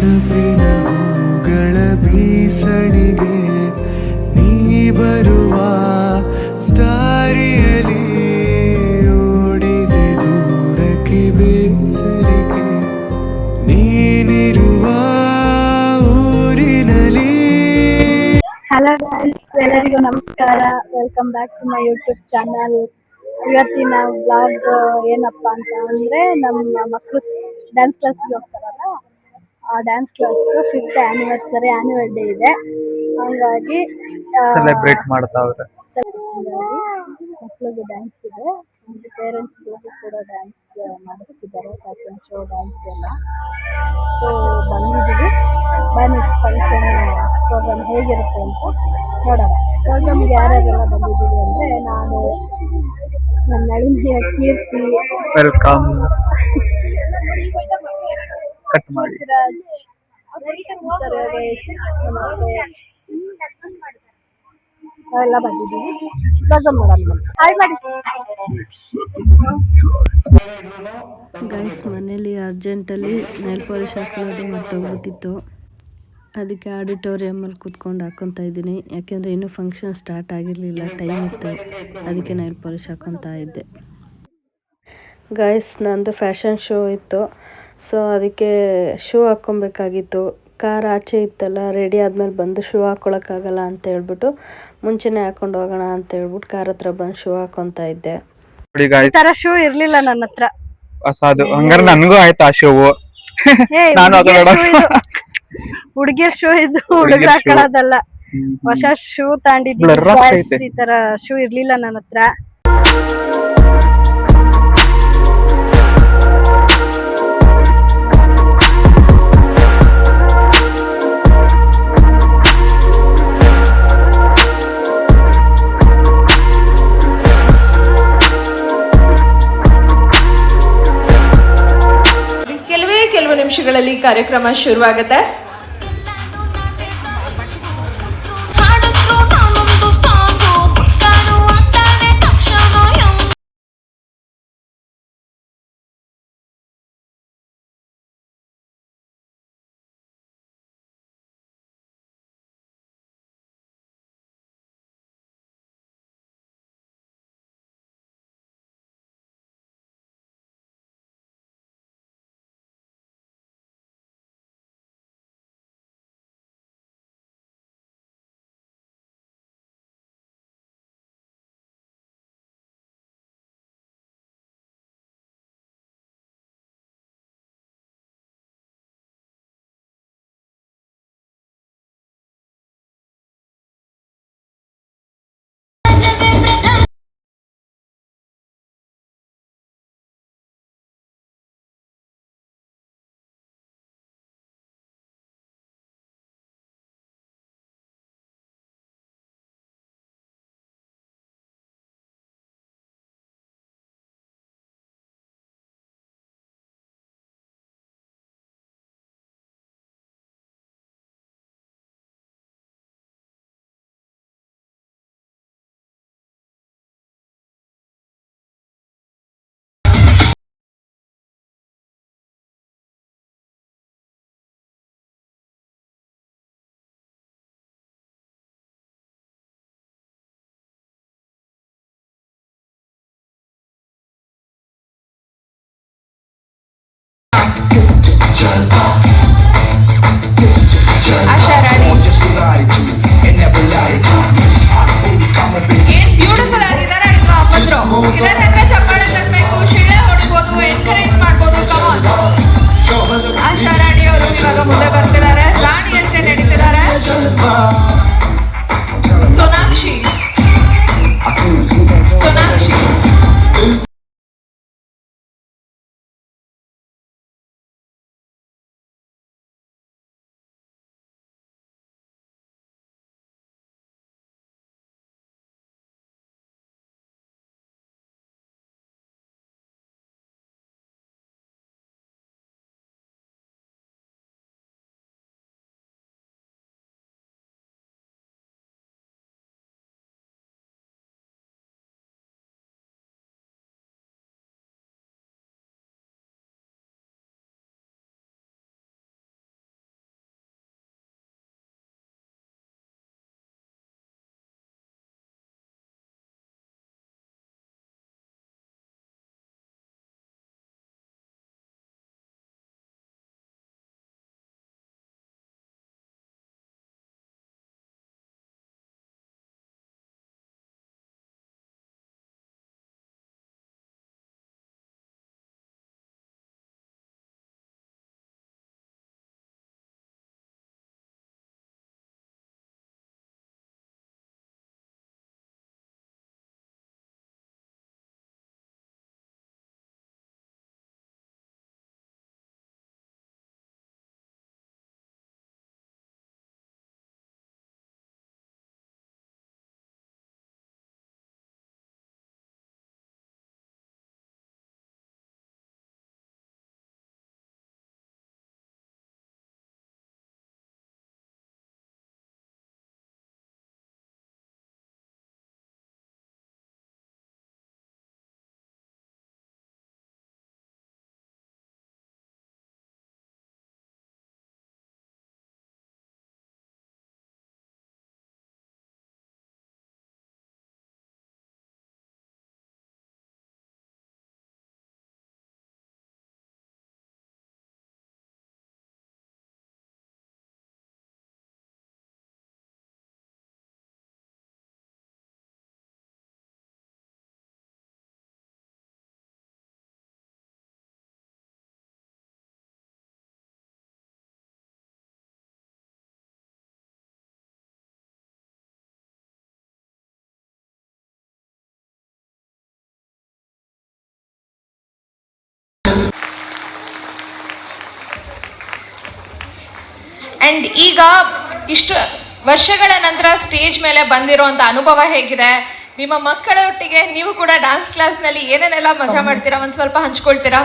ನೆನಪಿನ ಹೂಗಳ ಬೀಸಣಿಗೆ ನೀ ಬರುವ ದಾರಿಯಲ್ಲಿ ಓಡಿದೆ ದೂರಕ್ಕೆ ಬೇಸರಿಗೆ ನೀನಿರುವ ಊರಿನಲ್ಲಿ. ಹಲೋ ಗೈಸ್, ಎಲ್ಲರಿಗೂ ನಮಸ್ಕಾರ. Welcome back to my YouTube channel. ಇವತ್ತಿನ ಬ್ಲಾಗ್ ಏನಪ್ಪಾ ಅಂತ ಅಂದ್ರೆ, ನಮ್ಮ ಮಕ್ಕಳು ಡ್ಯಾನ್ಸ್ ಕ್ಲಾಸ್ಗೆ ಹೋಗ್ತಾರಲ್ಲ, ಆ dance class 5th anniversary annual day ಇದೆ. ಹಂಗಾಗಿ ಸೆಲೆಬ್ರೇಟ್ ಮಾಡ್ತಾವ್ರೆ. ಮಕ್ಕಳಿಗೆ ಡ್ಯಾನ್ಸ್ ಇದೆ, ಪೇರೆಂಟ್ಸ್ ಕೂಡ ಡ್ಯಾನ್ಸ್ ಮಾಡ್ತಿದ್ದಾರೆ, ಫ್ಯಾಷನ್ ಶೋ ಡ್ಯಾನ್ಸ್ ಎಲ್ಲ. ಸೊ ಬಂದಿದ್ದೀವಿ, ಬನ್ನಿ ಫಂಕ್ಷನ್ ಪ್ರೋಗ್ರಾಮ್ ಹೇಗಿರುತ್ತೆ ಅಂತ ನೋಡೋಣ. ಪ್ರೋಗ್ರಾಮ್ಗೆ ಯಾರ್ಯಾರೆಲ್ಲ ಬಂದಿದ್ದೀವಿ ಅಂದರೆ, ನಾನು, ನನ್ನ ನಳಿನಿಯ ಕೀರ್ತಿ, ವೆಲ್ಕಮ್. ಕಟ್ ಮಾಡಿ. ಎಲ್ಲ ಬಂದಿದ್ದೀವಿ. ಪ್ರೋಗ್ರಾಮ್ ನೋಡೋಣ. ಹಾಯ್ ಮಾಡಿ ಗೈಸ್, ಮನೇಲಿ ಅರ್ಜೆಂಟಲ್ಲಿ ನೈಲ್ ಪಾಲಿಶ್ ಹಾಕೊಳ್ಳೋದು ಮರ್ತೋಗ್ಬಿಟ್ಟಿತ್ತು. ಅದಕ್ಕೆ ಆಡಿಟೋರಿಯಮಲ್ಲಿ ಕೂತ್ಕೊಂಡು ಹಾಕ್ಕೊತಾ ಇದ್ದೀನಿ, ಯಾಕೆಂದರೆ ಇನ್ನೂ ಫಂಕ್ಷನ್ ಸ್ಟಾರ್ಟ್ ಆಗಿರಲಿಲ್ಲ, ಟೈಮ್ ಇತ್ತು. ಅದಕ್ಕೆ ನೈಲ್ ಪಾಲಿಶ್ ಹಾಕ್ಕೊತಾ ಇದ್ದೆ. ಗೈಸ್, ನಂದು ಫ್ಯಾಷನ್ ಶೋ ಇತ್ತು, ಸೊ ಅದಕ್ಕೆ ಶೂ ಹಾಕ್ಕೊಬೇಕಾಗಿತ್ತು. ಕಾರ್ ಆಚೆ ಇತ್ತಲ್ಲ, ರೆಡಿ ಆದಮೇಲೆ ಬಂದು ಶೂ ಹಾಕ್ಕೊಳಕ್ಕಾಗಲ್ಲ ಅಂತ ಹೇಳ್ಬಿಟ್ಟು ಮುಂಚೆನೇ ಹಾಕ್ಕೊಂಡು ಹೋಗೋಣ ಅಂತ ಹೇಳ್ಬಿಟ್ಟು ಕಾರ್ ಹತ್ರ ಬಂದು ಶೂ ಹಾಕ್ಕೊತಾ ಇದ್ದೆ. ಈ ತರ ಶೂ ಇರ್ಲಿಲ್ಲ ನನ್ನ ಹತ್ರ. ಅದು ಹಂಗಾರೆ ನನಗೂ ಆಯ್ತು ಆ ಶೂ. ನಾನು ಹುಡುಗಿರ್ ಶೂ ಇದು, ಹುಡುಗರು ಹಾಕೊಳ್ಳೋದಲ್ಲ. ಹೊಸ ಶೂ ತಗೊಂಡಿದ್ದೀನಿ. ಈ ತರ ಶೂ ಇರ್ಲಿಲ್ಲ ನನ್ನ ಹತ್ರ. ಕೆಲವು ನಿಮಿಷಗಳಲ್ಲಿ ಕಾರ್ಯಕ್ರಮ ಶುರುವಾಗುತ್ತೆ. ಆಶಾ ರಾಣಿ ಏನ್ ಬ್ಯೂಟಿಫುಲ್ ಆಗಿದ್ದಾರೆ ಇಲ್ವಾ ಅಪ್ಪದ್ರು. ಇದೇ ತರ ಚಪ್ಪಾಳೆ ತರಬೇಕು, ಶಿಳೆ ಹೊಡಿಬೋದು, ಎನ್ಕರೇಜ್ ಮಾಡ್ಬೋದು. ಕಮಾನ್. ಆಶಾ ರಾಣಿ ಅವರು ಇವಾಗ ಮುಂದೆ ಬರ್ತಿದ್ದಾರೆ, ರಾಣಿ ಅಂತ ನಡೀತಿದ್ದಾರೆ. ಸೋನಾಕ್ಷಿ ಆ್ಯಂಡ್ ಈಗ ಇಷ್ಟು ವರ್ಷಗಳ ನಂತರ ಸ್ಟೇಜ್ ಮೇಲೆ ಬಂದಿರೋಂಥ ಅನುಭವ ಹೇಗಿದೆ? ನಿಮ್ಮ ಮಕ್ಕಳೊಟ್ಟಿಗೆ ನೀವು ಕೂಡ ಡ್ಯಾನ್ಸ್ ಕ್ಲಾಸ್ನಲ್ಲಿ ಏನೇನೆಲ್ಲ ಮಜಾ ಮಾಡ್ತೀರಾ, ಒಂದು ಸ್ವಲ್ಪ ಹಂಚ್ಕೊಳ್ತೀರಾ?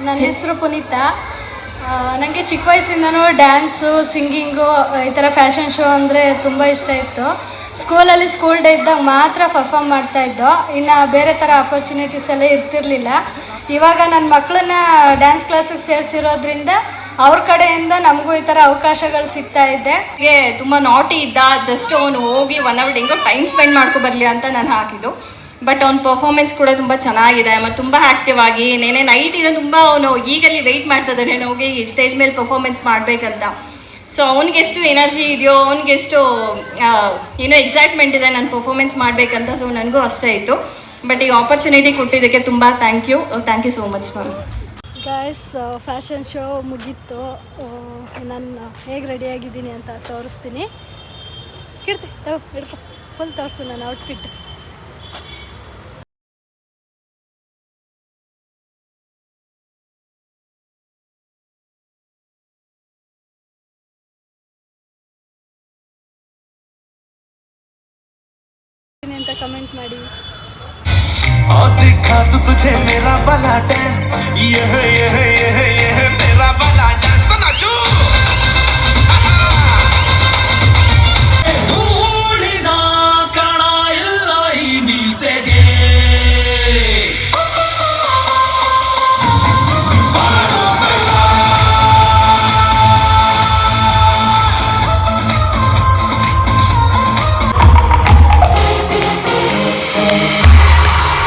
ನನ್ನ ಹೆಸರು ಪುನೀತಾ. ನನಗೆ ಚಿಕ್ಕ ವಯಸ್ಸಿಂದನೂ ಡ್ಯಾನ್ಸು, ಸಿಂಗಿಂಗು, ಈ ಥರ ಫ್ಯಾಷನ್ ಶೋ ಅಂದರೆ ತುಂಬ ಇಷ್ಟ ಇತ್ತು. ಸ್ಕೂಲಲ್ಲಿ ಸ್ಕೂಲ್ ಡೇ ಇದ್ದಾಗ ಮಾತ್ರ ಪರ್ಫಾರ್ಮ್ ಮಾಡ್ತಾಯಿದ್ದೋ, ಇನ್ನು ಬೇರೆ ಥರ ಆಪರ್ಚುನಿಟೀಸ್ ಎಲ್ಲ ಇರ್ತಿರ್ಲಿಲ್ಲ. ಇವಾಗ ನನ್ನ ಮಕ್ಕಳನ್ನ ಡ್ಯಾನ್ಸ್ ಕ್ಲಾಸಿಗೆ ಸೇರಿಸಿರೋದ್ರಿಂದ ಅವ್ರ ಕಡೆಯಿಂದ ನಮಗೂ ಈ ಥರ ಅವಕಾಶಗಳು ಸಿಗ್ತಾ ಇದೆ. ತುಂಬ ನಾಟಿ ಇದ್ದ, ಜಸ್ಟ್ ಅವನು ಹೋಗಿ 1 hour ಹೆಂಗೋ ಟೈಮ್ ಸ್ಪೆಂಡ್ ಮಾಡ್ಕೊಬರಲಿ ಅಂತ ನಾನು ಹಾಕಿದ್ದು. ಬಟ್ ಅವ್ನ ಪರ್ಫಾರ್ಮೆನ್ಸ್ ಕೂಡ ತುಂಬ ಚೆನ್ನಾಗಿದೆ ಮತ್ತು ತುಂಬ ಆ್ಯಕ್ಟಿವ್ ಆಗಿ ನೈಟಿನ ತುಂಬ ಅವನು ಈಗಲ್ಲಿ ವೆಯ್ಟ್ ಮಾಡ್ತಿದ್ದಾನೆ ಹೋಗಿ ಸ್ಟೇಜ್ ಮೇಲೆ ಪರ್ಫಾರ್ಮೆನ್ಸ್ ಮಾಡಬೇಕಂತ. ಸೊ ಅವ್ನಿಗೆಷ್ಟು ಎನರ್ಜಿ ಇದೆಯೋ, ಅವ್ನಿಗೆಷ್ಟು ಏನೋ ಎಕ್ಸೈಟ್ಮೆಂಟ್ ಇದೆ ನಾನು ಪರ್ಫಾರ್ಮೆನ್ಸ್ ಮಾಡಬೇಕಂತ. ಸೊ ನನಗೂ ಅಷ್ಟೇ ಇತ್ತು. ಬಟ್ ಈ ಆಪರ್ಚುನಿಟಿ ಕೊಟ್ಟಿದ್ದಕ್ಕೆ ತುಂಬ thank you so much ma'am. Guys, fashion show ಮುಗೀತು. ನಾನು ಹೇಗೆ ರೆಡಿಯಾಗಿದ್ದೀನಿ ಅಂತ ತೋರಿಸ್ತೀನಿ. ಕೀರ್ತಿ ಹಿಡ್ಕೊ, ಫುಲ್ ತೋರಿಸು ನನ್ನ ಔಟ್ಫಿಟ್. ಅಂತ ಕಮೆಂಟ್ ಮಾಡಿ. दिखा तू तुझे मेरा वाला डांस, ये मेरा वाला डांस तो नाचो. ಧೂಳಿನ ಕಣ ಎಲ್ಲ ಈ ಮೀಸೆಗೆ,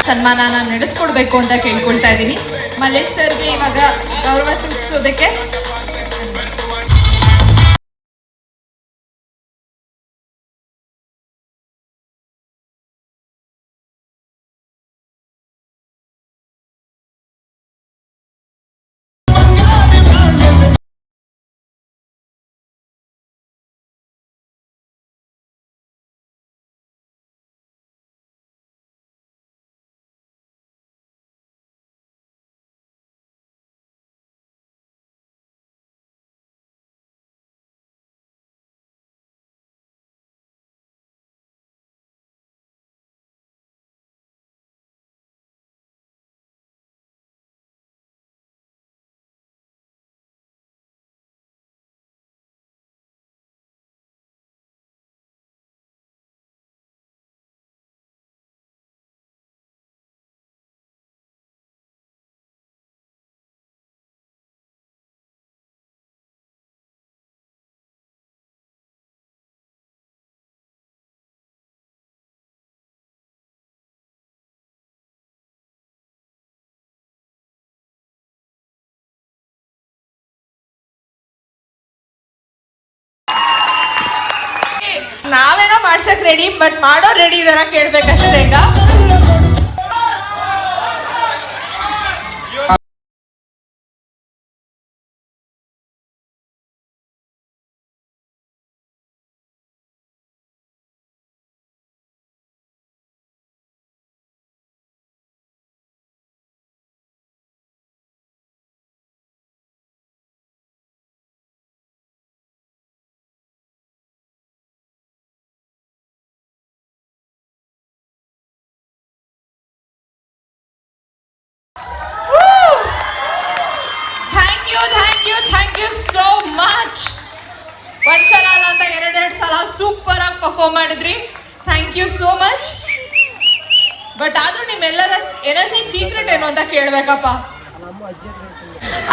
ಸನ್ಮಾನನ ನಡೆಸ್ಕೊಡ್ಬೇಕು ಅಂತ ಕೇಳ್ಕೊಳ್ತಾ ಇದ್ದೀನಿ. ಮಲ್ಲೇಶ್ ಸರ್ಗೆ ಇವಾಗ ಗೌರವ ಸೂಚಿಸೋದಕ್ಕೆ ನಾವೇನೋ ಮಾಡ್ಸಕ್ ರೆಡಿ, ಬಟ್ ಮಾಡೋ ರೆಡಿ ಇದಾರ ಕೇಳ್ಬೇಕಷ್ಟೇ. ಈಗ ಥ್ಯಾಂಕ್ ಯು ಸೋ ಮಚ್. ಒಂದ್ಸಲ ಅಲ್ಲ ಅಂತ 2 ಸಲ ಸೂಪರ್ ಆಗಿ ಪರ್ಫಾರ್ಮ್ ಮಾಡಿದ್ರಿ. Thank you so much. But ಆದ್ರೂ ನಿಮ್ಮೆಲ್ಲರ ಎನರ್ಜಿ ಸೀಕ್ರೆಟ್ ಏನು ಅಂತ ಕೇಳ್ಬೇಕಪ್ಪ.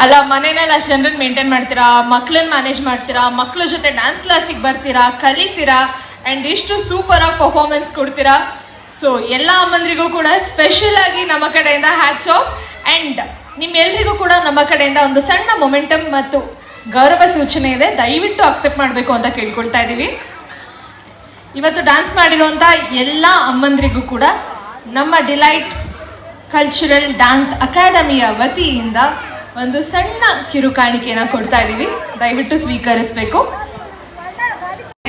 ಅಲ್ಲ, ಮನೆಯಲ್ಲಿ ಅಷ್ಟು ಜನರನ್ನ ಮೇಂಟೈನ್ ಮಾಡ್ತೀರಾ, ಮಕ್ಳನ್ನ ಮ್ಯಾನೇಜ್ ಮಾಡ್ತೀರಾ, ಮಕ್ಳ ಜೊತೆ ಡ್ಯಾನ್ಸ್ ಕ್ಲಾಸಿಗೆ ಬರ್ತೀರಾ, ಕಲಿತೀರಾ, ಆ್ಯಂಡ್ ಇಷ್ಟು ಸೂಪರ್ ಆಗಿ ಪರ್ಫಾರ್ಮೆನ್ಸ್ ಕೊಡ್ತೀರಾ. ಸೊ ಎಲ್ಲ ಅಮ್ಮಂದ್ರಿಗೂ ಕೂಡ ಸ್ಪೆಷಲ್ ಆಗಿ ನಮ್ಮ ಕಡೆಯಿಂದ ಹ್ಯಾಟ್ಸ್ ಆಫ್. ಆ್ಯಂಡ್ ನಿಮ್ಮೆಲ್ರಿಗೂ ಕೂಡ ನಮ್ಮ ಕಡೆಯಿಂದ ಒಂದು ಸಣ್ಣ ಮೊಮೆಂಟಮ್ ಮತ್ತು ಗೌರವ ಸೂಚನೆ ಇದೆ, ದಯವಿಟ್ಟು ಅಕ್ಸೆಪ್ಟ್ ಮಾಡಬೇಕು ಅಂತ ಕೇಳ್ಕೊಳ್ತಾ ಇದ್ದೀವಿ. ಇವತ್ತು ಡ್ಯಾನ್ಸ್ ಮಾಡಿರುವಂಥ ಎಲ್ಲ ಅಮ್ಮಂದ್ರಿಗೂ ಕೂಡ ನಮ್ಮ ಡಿಲೈಟ್ ಕಲ್ಚರಲ್ ಡ್ಯಾನ್ಸ್ ಅಕಾಡೆಮಿಯ ವತಿಯಿಂದ ಒಂದು ಸಣ್ಣ ಕಿರುಕಾಣಿಕೆಯನ್ನು ಕೊಡ್ತಾ ಇದ್ದೀವಿ, ದಯವಿಟ್ಟು ಸ್ವೀಕರಿಸಬೇಕು.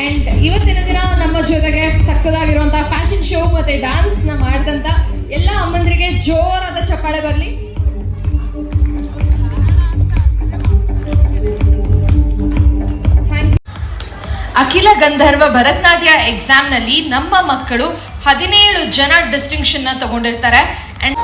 ಆ್ಯಂಡ್ ಇವತ್ತಿನ ದಿನ ನಮ್ಮ ಜೊತೆಗೆ ಸಕ್ಕದಾಗಿರುವಂಥ ಫ್ಯಾಷನ್ ಶೋ ಮತ್ತು ಡ್ಯಾನ್ಸ್ನ ಮಾಡಿದಂಥ ಎಲ್ಲ ಜೋರಾದ ಚಪ್ಪಾಳೆ ಬರಲಿ. ಅಖಿಲ ಗಂಧರ್ವ ಭರತನಾಟ್ಯ ಎಕ್ಸಾಮ್ನಲ್ಲಿ ನಮ್ಮ ಮಕ್ಕಳು 17 ಜನ ಡಿಸ್ಟಿಂಕ್ಷನ್ ತಗೊಂಡಿರ್ತಾರೆ. And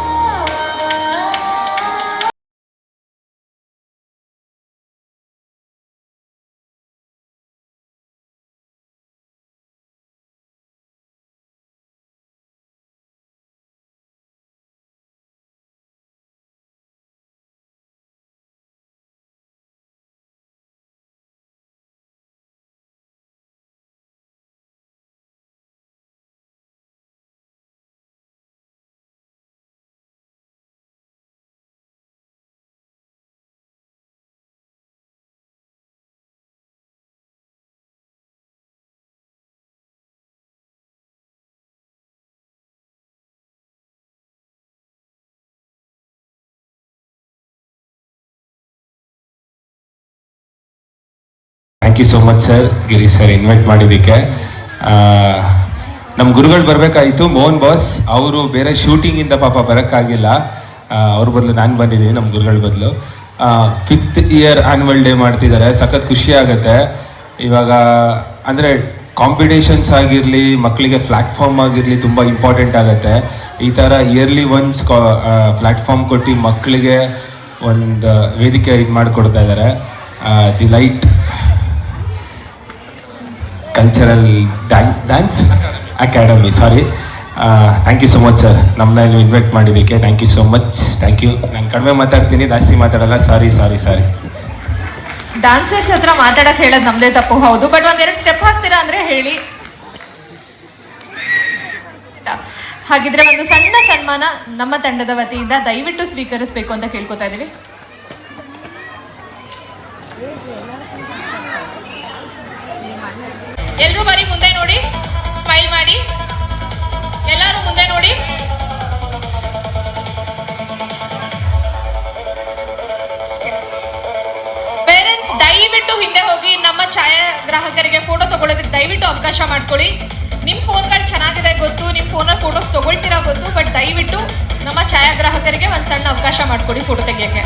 thank you so much sir, Giri sir invite ಮಾಡಿದ್ದಕ್ಕೆ. ನಮ್ಮ ಗುರುಗಳು ಬರಬೇಕಾಯಿತು, ಮೋಹನ್ ಬಾಸ್ ಅವರು ಬೇರೆ ಶೂಟಿಂಗಿಂದ ಪಾಪ ಬರೋಕ್ಕಾಗಿಲ್ಲ. ಅವ್ರ ಬದಲು ನಾನು ಬಂದಿದ್ದೀನಿ, ನಮ್ಮ ಗುರುಗಳ ಬದಲು. 5th ಇಯರ್ ಆ್ಯನ್ಯುವಲ್ ಡೇ ಮಾಡ್ತಿದ್ದಾರೆ, ಸಖತ್ ಖುಷಿ ಆಗುತ್ತೆ. ಇವಾಗ ಅಂದರೆ ಕಾಂಪಿಟೇಷನ್ಸ್ ಆಗಿರಲಿ, ಮಕ್ಕಳಿಗೆ ಪ್ಲ್ಯಾಟ್ಫಾರ್ಮ್ ಆಗಿರಲಿ ತುಂಬ ಇಂಪಾರ್ಟೆಂಟ್ ಆಗುತ್ತೆ. ಈ ಥರ ಇಯರ್ಲಿ ಒನ್ಸ್ ಪ್ಲ್ಯಾಟ್ಫಾರ್ಮ್ ಕೊಟ್ಟು ಮಕ್ಕಳಿಗೆ ಒಂದು ವೇದಿಕೆ ಇದು ಮಾಡಿಕೊಡ್ತಾ ಇದ್ದಾರೆ. The light cultural dance academy, sorry. Thank you so much sir, ನಮ್ಮನ್ನ ಇಲ್ಲಿ ಇನ್ವೈಟ್ ಮಾಡಿದ್ದಕ್ಕೆ. Thank you so much, thank you. ನಾನು ಕಡಿಮೆ ಮಾತಾಡ್ತೀನಿ, ಜಾಸ್ತಿ ಮಾತಾಡಲ್ಲ, ಸಾರಿ. ಡಾನ್ಸರ್ಸ್ ಹತ್ರ ಮಾತಾಡಕ್ ಹೇಳೋದು ನಮ್ದೇ ತಪ್ಪು, ಹೌದು. ಬಟ್ ಒಂದೆರಡು ಸ್ಟೆಪ್ ಹಾಕ್ತೀರಾ ಅಂದ್ರೆ ಹೇಳಿ. ಹಾಗಿದ್ರೆ ಒಂದು ಸಣ್ಣ ಸನ್ಮಾನ ನಮ್ಮ ತಂಡದ ವತಿಯಿಂದ ದಯವಿಟ್ಟು ಸ್ವೀಕರಿಸಬೇಕು ಅಂತ ಕೇಳ್ಕೊತಾ ಇದೀವಿ. ಎಲ್ರೂ ಬರೀ ಮುಂದೆ ನೋಡಿ, ಸ್ಮೈಲ್ ಮಾಡಿ, ಎಲ್ಲರೂ ಮುಂದೆ ನೋಡಿ. ಪೇರೆಂಟ್ಸ್ ದಯವಿಟ್ಟು ಹಿಂದೆ ಹೋಗಿ ನಮ್ಮ ಛಾಯಾಗ್ರಾಹಕರಿಗೆ ಫೋಟೋ ತಗೊಳ್ಳೋದಕ್ಕೆ ದಯವಿಟ್ಟು ಅವಕಾಶ ಮಾಡ್ಕೊಳ್ಳಿ. ನಿಮ್ ಫೋನ್ಗಳು ಚೆನ್ನಾಗಿದೆ ಗೊತ್ತು, ನಿಮ್ ಫೋನಲ್ಲಿ ಫೋಟೋಸ್ ತಗೊಳ್ತೀರಾ ಗೊತ್ತು, ಬಟ್ ದಯವಿಟ್ಟು ನಮ್ಮ ಛಾಯಾಗ್ರಾಹಕರಿಗೆ ಒಂದ್ ಸಣ್ಣ ಅವಕಾಶ ಮಾಡ್ಕೊಡಿ ಫೋಟೋ ತೆಗಿಯಕ್ಕೆ.